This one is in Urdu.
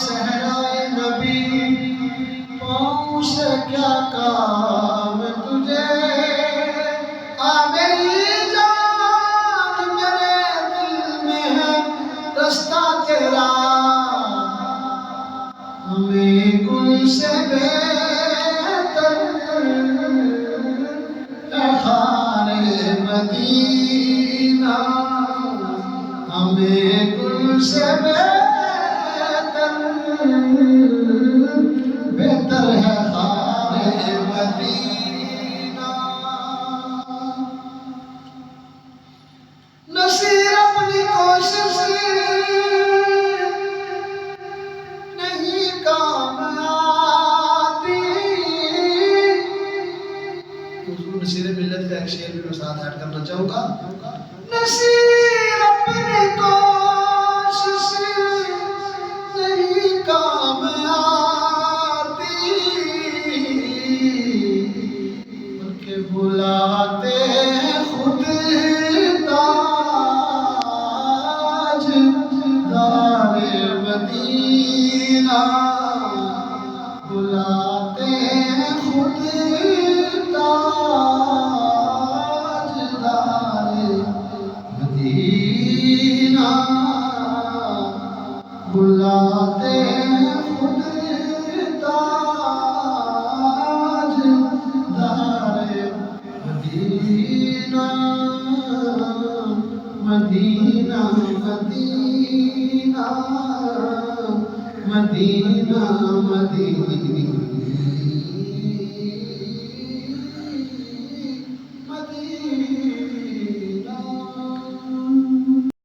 صحرائے نبی پاؤں سے کیا کام تجھے آ میری جان میرے دل میں ہے رستہ تیرا ہمیں گل سے بہتر ہے خار مدینہ ہمیں گل سے بہتر ہے خار مدینہ نصیر اپنی کوشش نہیں کام آتی نصیر ملت کا ایک شعر بھی میں ساتھ ایڈ کرنا چاہوں گا نصیر اپنی کوشش نہیں کام آتی بلکہ بلاتے ہیں خود تاج دار مدینہ بلاتے ہیں خود تاج دار مدینہ بلاتے ہیں خود تاج دار مدینہ مدینہ مدینہ مدینہ مدینہ